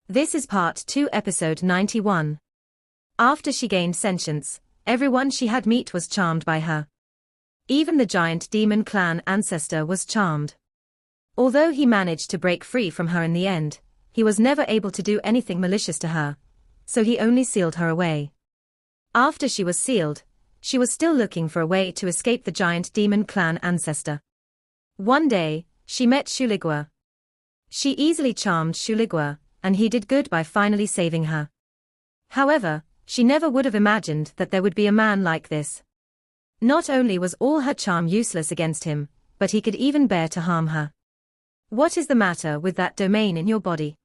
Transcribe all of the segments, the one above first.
This is part 2, episode 91. After she gained sentience, everyone she had met was charmed by her. Even the giant demon clan ancestor was charmed. Although he managed to break free from her in the end, he was never able to do anything malicious to her, so he only sealed her away. After she was sealed, she was still looking for a way to escape the giant demon clan ancestor. One day, she met Shuligwa. She easily charmed Shuligwa, and he did good by finally saving her. However, she never would have imagined that there would be a man like this. Not only was all her charm useless against him, but he could even bear to harm her. What is the matter with that domain in your body?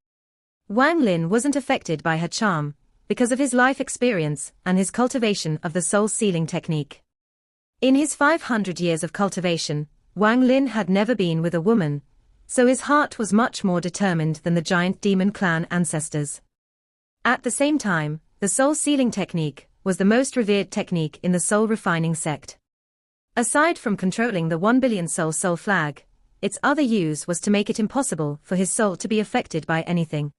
Wang Lin wasn't affected by her charm, because of his life experience and his cultivation of the soul sealing technique. In his 500 years of cultivation, Wang Lin had never been with a woman, so his heart was much more determined than the giant demon clan ancestors. At the same time, the soul sealing technique was the most revered technique in the soul refining sect. Aside from controlling the 1 billion soul flag, its other use was to make it impossible for his soul to be affected by anything.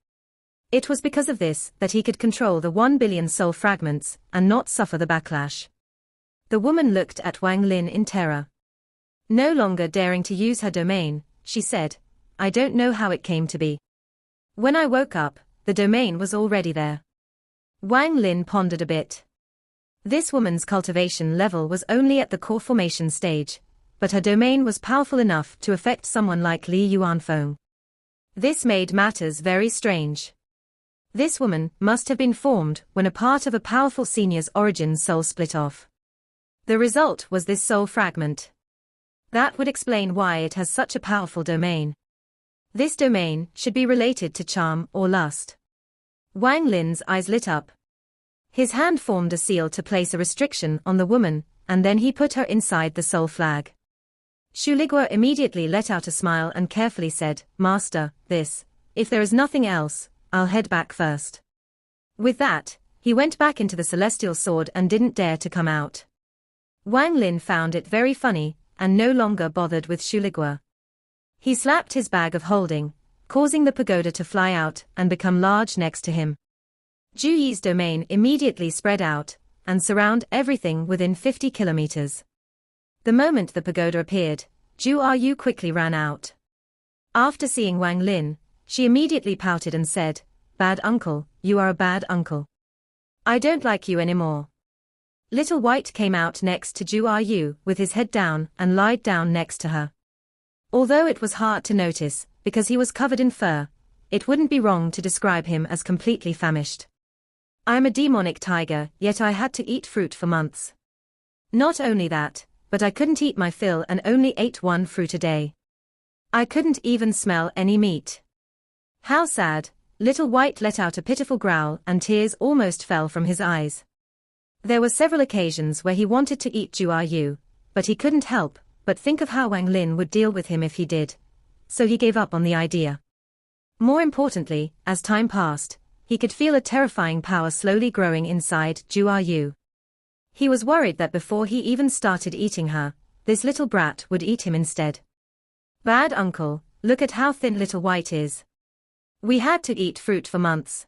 It was because of this that he could control the 1 billion soul fragments and not suffer the backlash. The woman looked at Wang Lin in terror. No longer daring to use her domain, she said, "I don't know how it came to be. When I woke up, the domain was already there." Wang Lin pondered a bit. This woman's cultivation level was only at the core formation stage, but her domain was powerful enough to affect someone like Li Yuanfeng. This made matters very strange. This woman must have been formed when a part of a powerful senior's origin soul split off. The result was this soul fragment. That would explain why it has such a powerful domain. This domain should be related to charm or lust. Wang Lin's eyes lit up. His hand formed a seal to place a restriction on the woman, and then he put her inside the soul flag. Shuligwa immediately let out a smile and carefully said, "Master, if there is nothing else, I'll head back first." With that, he went back into the celestial sword and didn't dare to come out. Wang Lin found it very funny, and no longer bothered with Shuligwa. He slapped his bag of holding, causing the pagoda to fly out and become large next to him. Zhu Yi's domain immediately spread out and surround everything within 50 kilometers. The moment the pagoda appeared, Zhu Yu quickly ran out. After seeing Wang Lin, she immediately pouted and said, "Bad uncle, you are a bad uncle. I don't like you anymore." Little White came out next to Zhu Yu with his head down and lied down next to her. Although it was hard to notice, because he was covered in fur, it wouldn't be wrong to describe him as completely famished. "I am a demonic tiger, yet I had to eat fruit for months. Not only that, but I couldn't eat my fill and only ate one fruit a day. I couldn't even smell any meat. How sad." Little White let out a pitiful growl and tears almost fell from his eyes. There were several occasions where he wanted to eat Zhu Yu, but he couldn't help but think of how Wang Lin would deal with him if he did, so he gave up on the idea. More importantly, as time passed, he could feel a terrifying power slowly growing inside Zhu Yu. He was worried that before he even started eating her, this little brat would eat him instead. "Bad uncle, look at how thin Little White is. We had to eat fruit for months."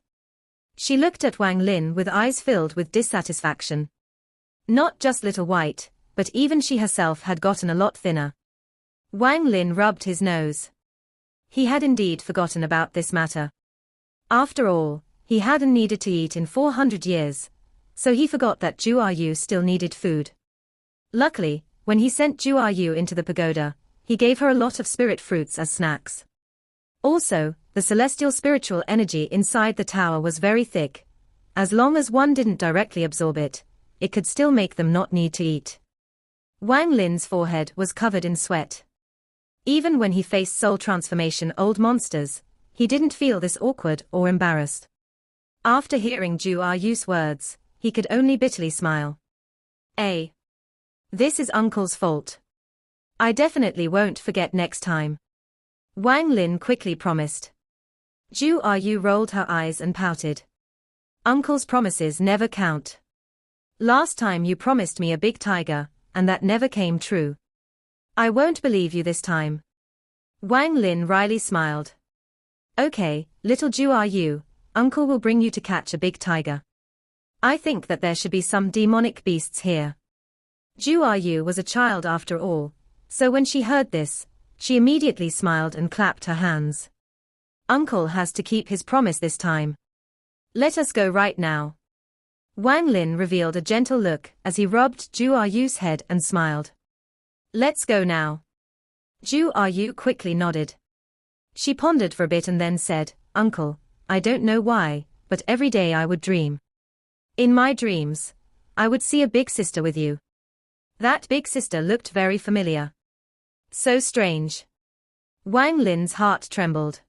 She looked at Wang Lin with eyes filled with dissatisfaction. Not just Little White, but even she herself had gotten a lot thinner. Wang Lin rubbed his nose. He had indeed forgotten about this matter. After all, he hadn't needed to eat in 400 years, so he forgot that Zhu Yu still needed food. Luckily, when he sent Zhu Yu into the pagoda, he gave her a lot of spirit fruits as snacks. Also, the celestial spiritual energy inside the tower was very thick. As long as one didn't directly absorb it, it could still make them not need to eat. Wang Lin's forehead was covered in sweat. Even when he faced soul transformation old monsters, he didn't feel this awkward or embarrassed. After hearing Zhu Yu's words, he could only bitterly smile. This is Uncle's fault. I definitely won't forget next time," Wang Lin quickly promised. Zhu Yu rolled her eyes and pouted. "Uncle's promises never count. Last time you promised me a big tiger, and that never came true. I won't believe you this time." Wang Lin wryly smiled. "Okay, little Zhu Yu, Uncle will bring you to catch a big tiger. I think that there should be some demonic beasts here. Zhu Yu was a child after all, so when she heard this, she immediately smiled and clapped her hands. Uncle has to keep his promise this time. Let us go right now. Wang Lin revealed a gentle look as he rubbed Zhu Yu's head and smiled. Let's go now. Zhu Yu quickly nodded. She pondered for a bit and then said, Uncle, I don't know why, but every day I would dream. In my dreams, I would see a big sister with you. That big sister looked very familiar. So strange. Wang Lin's heart trembled.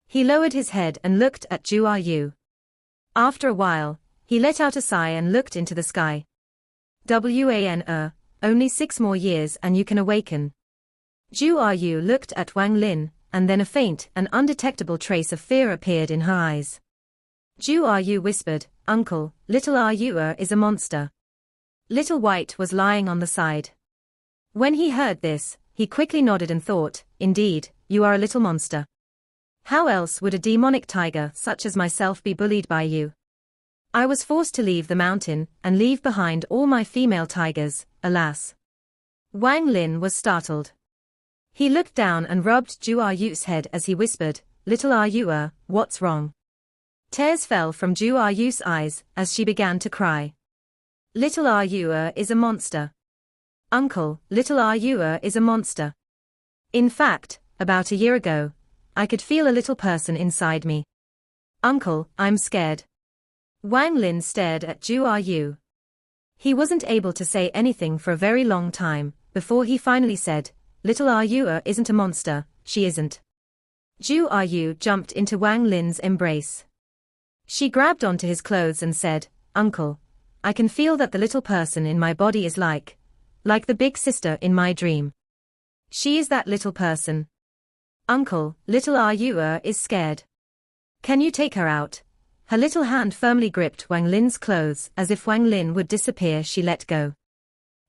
He lowered his head and looked at Zhu Yu. After a while, he let out a sigh and looked into the sky. Only 6 more years and you can awaken. Zhu Yu looked at Wang Lin, and then a faint and undetectable trace of fear appeared in her eyes. Zhu Yu whispered, Uncle, little Yu is a monster. Little White was lying on the side. When he heard this, he quickly nodded and thought, Indeed, you are a little monster. How else would a demonic tiger such as myself be bullied by you? I was forced to leave the mountain and leave behind all my female tigers, alas. Wang Lin was startled. He looked down and rubbed Zhu Yu's head as he whispered, Little Yu, what's wrong? Tears fell from Zhu Yu's eyes as she began to cry. Little Yu is a monster. Uncle, little Yu is a monster. In fact, about a year ago, I could feel a little person inside me. Uncle, I'm scared. Wang Lin stared at Zhu Yu. He wasn't able to say anything for a very long time, before he finally said, Little Yu isn't a monster, she isn't. Zhu Yu jumped into Wang Lin's embrace. She grabbed onto his clothes and said, Uncle, I can feel that the little person in my body is like the big sister in my dream. She is that little person. Uncle, little Yu is scared. Can you take her out? Her little hand firmly gripped Wang Lin's clothes as if Wang Lin would disappear. She let go.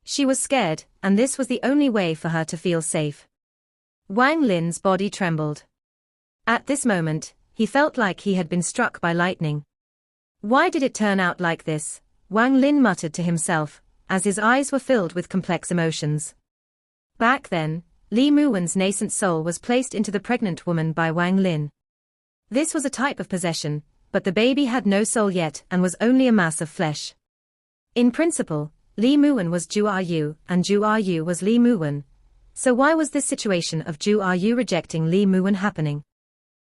She was scared, and this was the only way for her to feel safe. Wang Lin's body trembled. At this moment, he felt like he had been struck by lightning. Why did it turn out like this? Wang Lin muttered to himself, as his eyes were filled with complex emotions. Back then, Li Muwen's nascent soul was placed into the pregnant woman by Wang Lin. This was a type of possession, but the baby had no soul yet and was only a mass of flesh. In principle, Li Muwen was Zhu Yu, and Zhu Yu was Li Muwen. So why was this situation of Zhu Yu rejecting Li Muwen happening?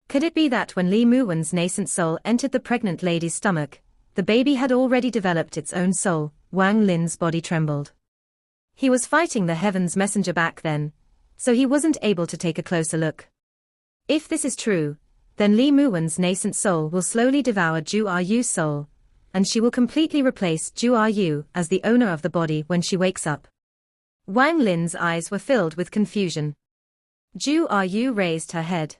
Could it be that when Li Muwen's nascent soul entered the pregnant lady's stomach, the baby had already developed its own soul? Wang Lin's body trembled. He was fighting the heaven's messenger back then, so he wasn't able to take a closer look. If this is true, then Li Muwen's nascent soul will slowly devour Zhu Yu's soul, and she will completely replace Zhu Yu as the owner of the body when she wakes up. Wang Lin's eyes were filled with confusion. Zhu Yu raised her head.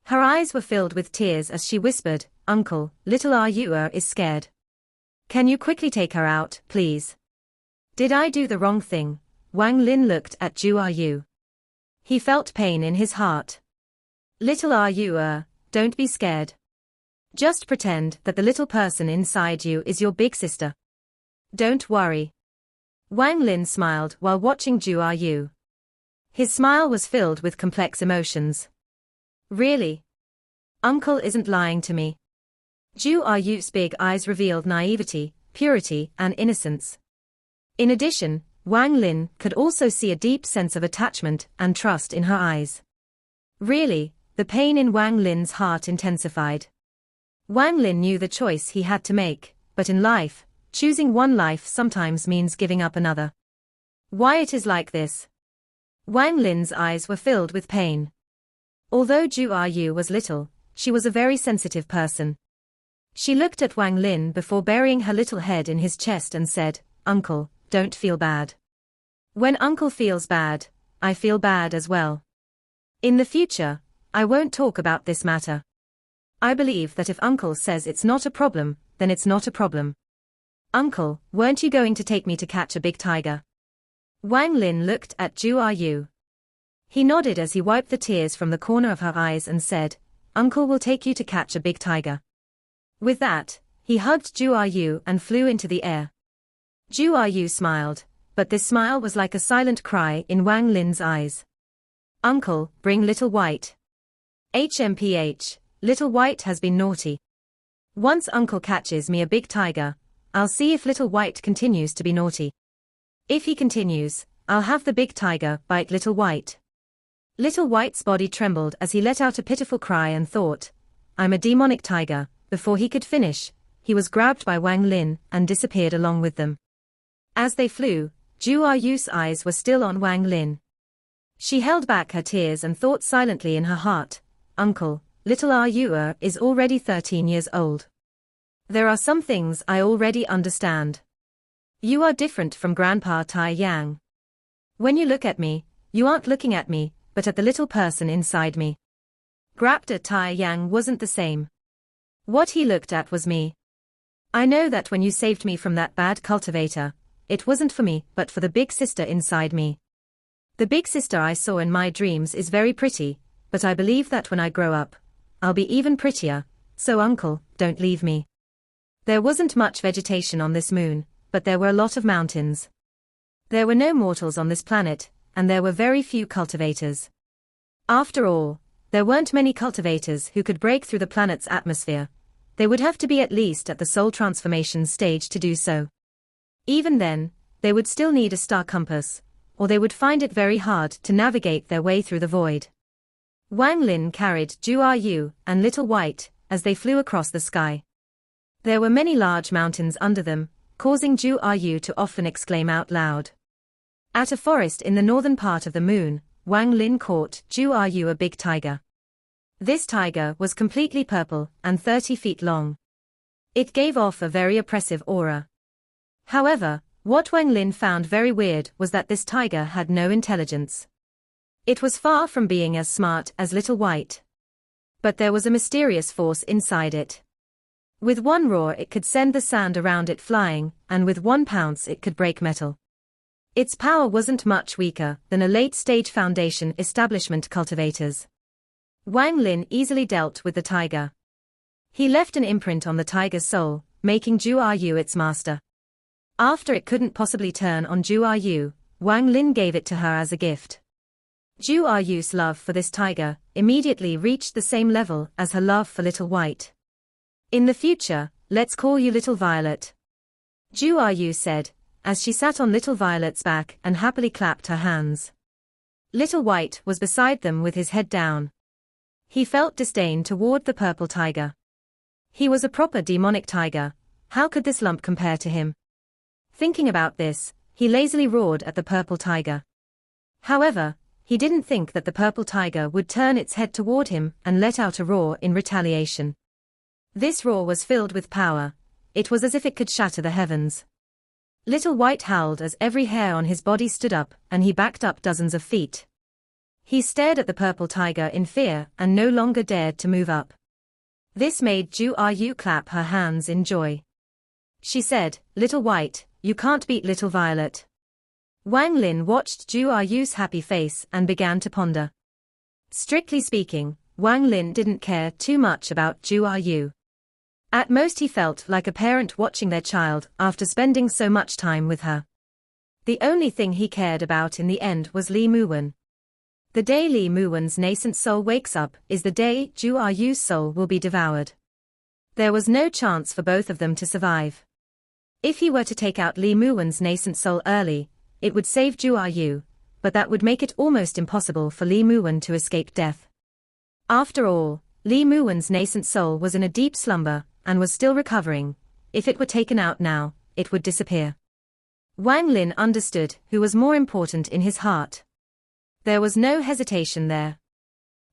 Her eyes were filled with tears as she whispered, Uncle, little Yu is scared. Can you quickly take her out, please? Did I do the wrong thing? Wang Lin looked at Zhu Yu. He felt pain in his heart. Little Yu, don't be scared. Just pretend that the little person inside you is your big sister. Don't worry. Wang Lin smiled while watching Zhu Yu. His smile was filled with complex emotions. Really? Uncle isn't lying to me. Zhu Yu's big eyes revealed naivety, purity, and innocence. In addition, Wang Lin could also see a deep sense of attachment and trust in her eyes. Really, the pain in Wang Lin's heart intensified. Wang Lin knew the choice he had to make, but in life, choosing one life sometimes means giving up another. Why it is like this? Wang Lin's eyes were filled with pain. Although Zhu Yu was little, she was a very sensitive person. She looked at Wang Lin before burying her little head in his chest and said, Uncle, don't feel bad. When Uncle feels bad, I feel bad as well. In the future, I won't talk about this matter. I believe that if Uncle says it's not a problem, then it's not a problem. Uncle, weren't you going to take me to catch a big tiger? Wang Lin looked at Zhu Yu. He nodded as he wiped the tears from the corner of her eyes and said, Uncle will take you to catch a big tiger. With that, he hugged Ju Yu and flew into the air. Ju Yu smiled, but this smile was like a silent cry in Wang Lin's eyes. Uncle, bring Little White. HMPH, Little White has been naughty. Once Uncle catches me a big tiger, I'll see if Little White continues to be naughty. If he continues, I'll have the big tiger bite Little White. Little White's body trembled as he let out a pitiful cry and thought, I'm a demonic tiger. Before he could finish, he was grabbed by Wang Lin and disappeared along with them. As they flew, Ju Yu's eyes were still on Wang Lin. She held back her tears and thought silently in her heart, Uncle, little Yu is already 13 years old. There are some things I already understand. You are different from Grandpa Tai Yang. When you look at me, you aren't looking at me, but at the little person inside me. Grandpa Tai Yang wasn't the same. What he looked at was me. I know that when you saved me from that bad cultivator, it wasn't for me but for the big sister inside me. The big sister I saw in my dreams is very pretty, but I believe that when I grow up, I'll be even prettier, so uncle, don't leave me. There wasn't much vegetation on this moon, but there were a lot of mountains. There were no mortals on this planet, and there were very few cultivators. After all, there weren't many cultivators who could break through the planet's atmosphere. They would have to be at least at the soul transformation stage to do so. Even then, they would still need a star compass, or they would find it very hard to navigate their way through the void. Wang Lin carried Ju Yu and Little White as they flew across the sky. There were many large mountains under them, causing Ju Yu to often exclaim out loud. At a forest in the northern part of the moon, Wang Lin caught Ju Yu a big tiger. This tiger was completely purple and 30 feet long. It gave off a very oppressive aura. However, what Wang Lin found very weird was that this tiger had no intelligence. It was far from being as smart as Little White. But there was a mysterious force inside it. With one roar it could send the sand around it flying, and with one pounce it could break metal. Its power wasn't much weaker than a late-stage Foundation establishment cultivators. Wang Lin easily dealt with the tiger. He left an imprint on the tiger's soul, making Ju Yu its master. After it couldn't possibly turn on Ju Yu, Wang Lin gave it to her as a gift. Ju Yu's love for this tiger immediately reached the same level as her love for Little White. In the future, let's call you Little Violet. Ju Yu said, as she sat on Little Violet's back and happily clapped her hands. Little White was beside them with his head down. He felt disdain toward the purple tiger. He was a proper demonic tiger. How could this lump compare to him? Thinking about this, he lazily roared at the purple tiger. However, he didn't think that the purple tiger would turn its head toward him and let out a roar in retaliation. This roar was filled with power. It was as if it could shatter the heavens. Little White howled as every hair on his body stood up and he backed up dozens of feet. He stared at the purple tiger in fear and no longer dared to move up. This made Ju Yu clap her hands in joy. She said, Little White, you can't beat Little Violet. Wang Lin watched Ju Yu's happy face and began to ponder. Strictly speaking, Wang Lin didn't care too much about Ju Yu. At most he felt like a parent watching their child after spending so much time with her. The only thing he cared about in the end was Li Muwen. The day Li Muwen's nascent soul wakes up is the day Ju Yu's soul will be devoured. There was no chance for both of them to survive. If he were to take out Li Muwen's nascent soul early, it would save Ju Yu, but that would make it almost impossible for Li Muwen to escape death. After all, Li Muwen's nascent soul was in a deep slumber and was still recovering. If it were taken out now, it would disappear. Wang Lin understood who was more important in his heart. There was no hesitation there.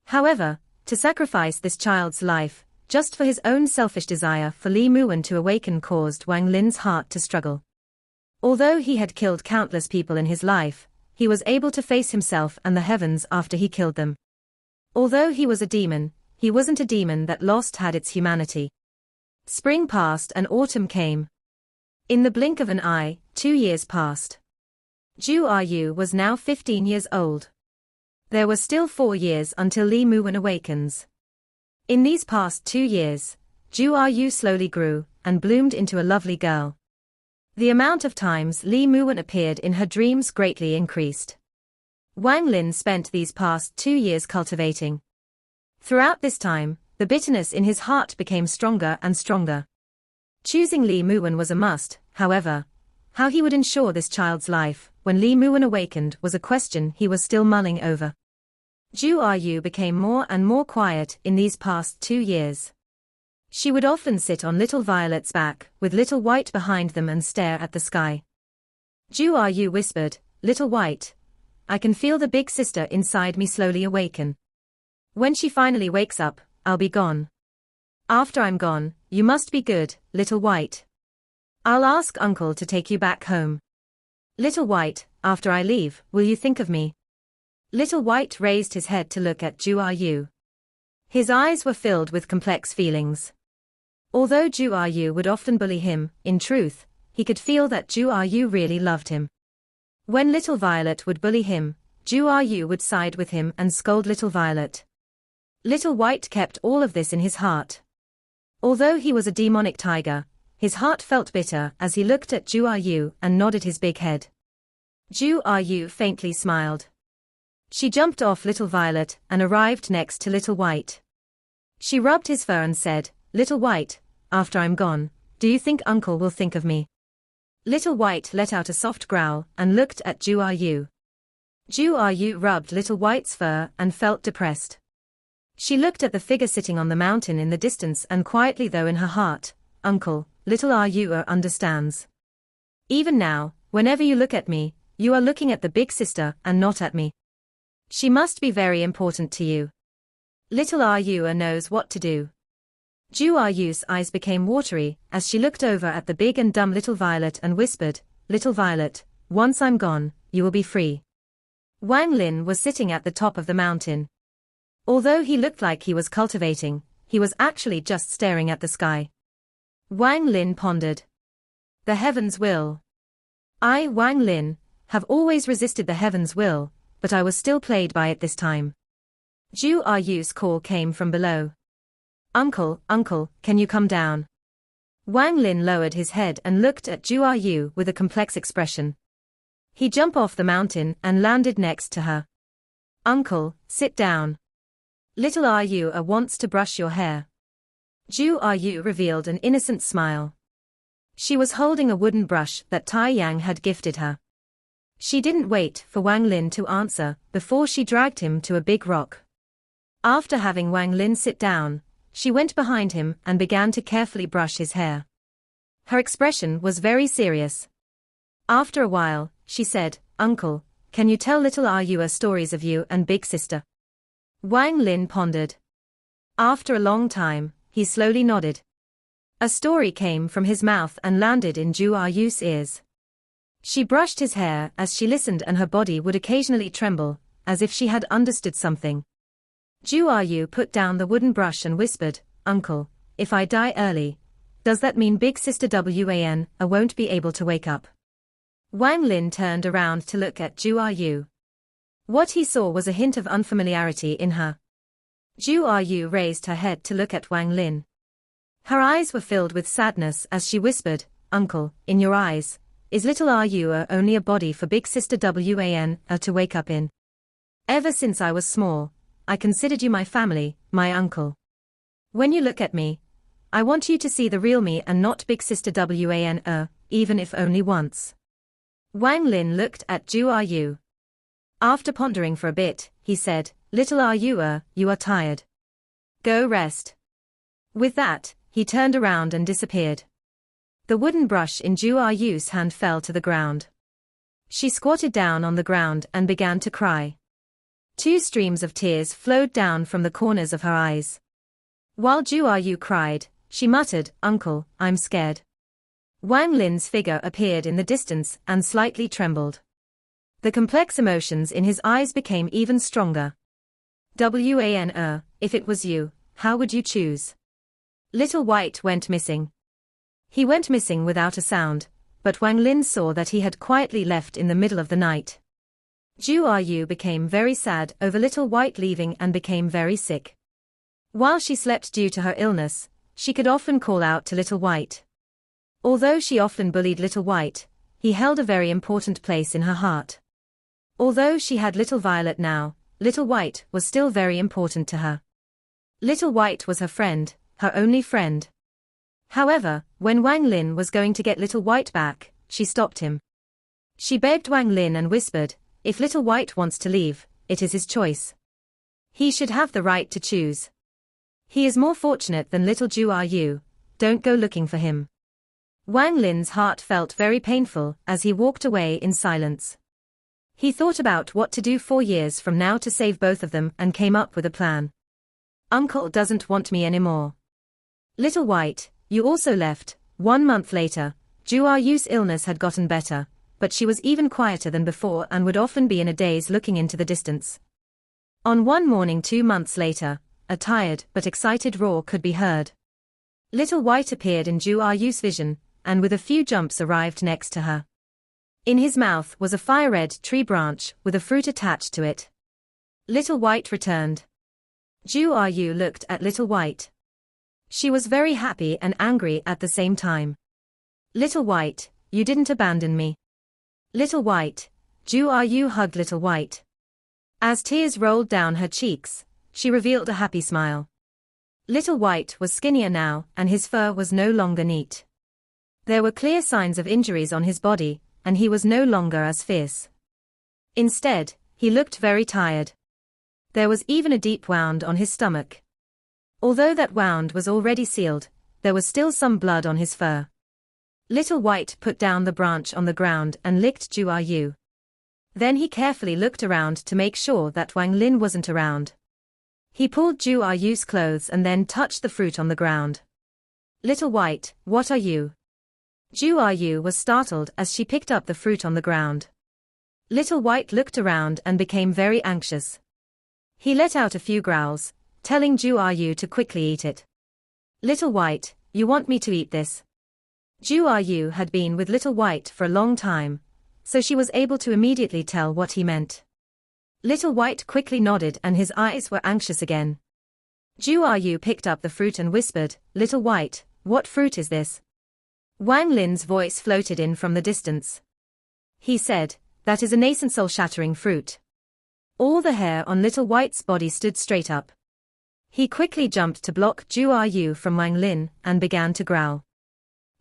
However, to sacrifice this child's life, just for his own selfish desire for Li Muwen to awaken caused Wang Lin's heart to struggle. Although he had killed countless people in his life, he was able to face himself and the heavens after he killed them. Although he was a demon, he wasn't a demon that lost had its humanity. Spring passed and autumn came. In the blink of an eye, 2 years passed. Ju Yu was now 15 years old. There were still 4 years until Li Muwen awakens. In these past 2 years, Ju Yu slowly grew and bloomed into a lovely girl. The amount of times Li Muwen appeared in her dreams greatly increased. Wang Lin spent these past 2 years cultivating. Throughout this time, the bitterness in his heart became stronger and stronger. Choosing Li Muwen was a must, however. How he would ensure this child's life, when Li Muwen awakened, was a question he was still mulling over. Ju Yu became more and more quiet in these past 2 years. She would often sit on little Violet's back, with Little White behind them and stare at the sky. Ju Yu whispered, "Little White, I can feel the big sister inside me slowly awaken. When she finally wakes up, I'll be gone. After I'm gone, you must be good, Little White. I'll ask Uncle to take you back home. Little White, after I leave, will you think of me?" Little White raised his head to look at Ju Yu. His eyes were filled with complex feelings. Although Ju Yu would often bully him, in truth, he could feel that Ju Yu really loved him. When Little Violet would bully him, Ju Yu would side with him and scold Little Violet. Little White kept all of this in his heart. Although he was a demonic tiger, his heart felt bitter as he looked at Ju Yu and nodded his big head. Ju Yu faintly smiled. She jumped off Little Violet and arrived next to Little White. She rubbed his fur and said, "Little White, after I'm gone, do you think Uncle will think of me?" Little White let out a soft growl and looked at Ju Yu. Ju Yu rubbed Little White's fur and felt depressed. She looked at the figure sitting on the mountain in the distance and quietly, though in her heart, "Uncle, Little Yu understands. Even now, whenever you look at me, you are looking at the big sister and not at me. She must be very important to you. Little Yu knows what to do." Ju Yu's eyes became watery as she looked over at the big and dumb Little Violet and whispered, "Little Violet, once I'm gone, you will be free." Wang Lin was sitting at the top of the mountain. Although he looked like he was cultivating, he was actually just staring at the sky. Wang Lin pondered. The heavens will. I, Wang Lin, have always resisted the heavens' will, but I was still played by it this time. Ju Yu's call came from below. "Uncle, Uncle, can you come down?" Wang Lin lowered his head and looked at Ju Yu with a complex expression. He jumped off the mountain and landed next to her. "Uncle, sit down. Little Yu wants to brush your hair." Ju Yu revealed an innocent smile. She was holding a wooden brush that Tai Yang had gifted her. She didn't wait for Wang Lin to answer before she dragged him to a big rock. After having Wang Lin sit down, she went behind him and began to carefully brush his hair. Her expression was very serious. After a while, she said, "Uncle, can you tell Little Yu stories of you and Big Sister?" Wang Lin pondered. After a long time, he slowly nodded. A story came from his mouth and landed in Ju Yu's ears. She brushed his hair as she listened, and her body would occasionally tremble, as if she had understood something. Ju Yu put down the wooden brush and whispered, "Uncle, if I die early, does that mean Big Sister Wan won't be able to wake up?" Wang Lin turned around to look at Ju Yu. What he saw was a hint of unfamiliarity in her. Ju Yu raised her head to look at Wang Lin. Her eyes were filled with sadness as she whispered, "Uncle, in your eyes, is Little Yu only a body for Big Sister Wan to wake up in? Ever since I was small, I considered you my family, my uncle. When you look at me, I want you to see the real me and not Big Sister Wan, even if only once." Wang Lin looked at Ju Yu. After pondering for a bit, he said, "Little Yu, you are tired. Go rest." With that, he turned around and disappeared. The wooden brush in Ju Yu's hand fell to the ground. She squatted down on the ground and began to cry. 2 streams of tears flowed down from the corners of her eyes. While Ju Yu cried, she muttered, "Uncle, I'm scared." Wang Lin's figure appeared in the distance and slightly trembled. The complex emotions in his eyes became even stronger. "Wan, if it was you, how would you choose?" Little White went missing. He went missing without a sound, but Wang Lin saw that he had quietly left in the middle of the night. Ju Yu became very sad over Little White leaving and became very sick. While she slept due to her illness, she could often call out to Little White. Although she often bullied Little White, he held a very important place in her heart. Although she had Little Violet now, Little White was still very important to her. Little White was her friend, her only friend. However, when Wang Lin was going to get Little White back, she stopped him. She begged Wang Lin and whispered, "If Little White wants to leave, it is his choice. He should have the right to choose. He is more fortunate than little Ju are you, don't go looking for him." Wang Lin's heart felt very painful as he walked away in silence. He thought about what to do 4 years from now to save both of them and came up with a plan. "Uncle doesn't want me anymore. Little White, you also left." 1 month later, Ju Are Yu's illness had gotten better, but she was even quieter than before and would often be in a daze looking into the distance. On one morning 2 months later, a tired but excited roar could be heard. Little White appeared in Ju Are Yu's vision, and with a few jumps arrived next to her. In his mouth was a fire-red tree branch with a fruit attached to it. Little White returned. Ju Are Yu looked at Little White. She was very happy and angry at the same time. "Little White, you didn't abandon me." "Little White." Ju Are Yu hugged Little White. As tears rolled down her cheeks, she revealed a happy smile. Little White was skinnier now, and his fur was no longer neat. There were clear signs of injuries on his body, and he was no longer as fierce. Instead, he looked very tired. There was even a deep wound on his stomach. Although that wound was already sealed, there was still some blood on his fur. Little White put down the branch on the ground and licked Ju Are Yu. Then he carefully looked around to make sure that Wang Lin wasn't around. He pulled Ju Are Yu's clothes and then touched the fruit on the ground. "Little White, what are you?" Ju Are Yu was startled as she picked up the fruit on the ground. Little White looked around and became very anxious. He let out a few growls, telling Ju Are Yu to quickly eat it. "Little White, you want me to eat this?" Ju Are Yu had been with Little White for a long time, so she was able to immediately tell what he meant. Little White quickly nodded and his eyes were anxious again. Ju Are Yu picked up the fruit and whispered, "Little White, what fruit is this?" Wang Lin's voice floated in from the distance. He said, "That is a nascent soul-shattering fruit." All the hair on Little White's body stood straight up. He quickly jumped to block Ju Are Yu from Wang Lin and began to growl.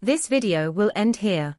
This video will end here.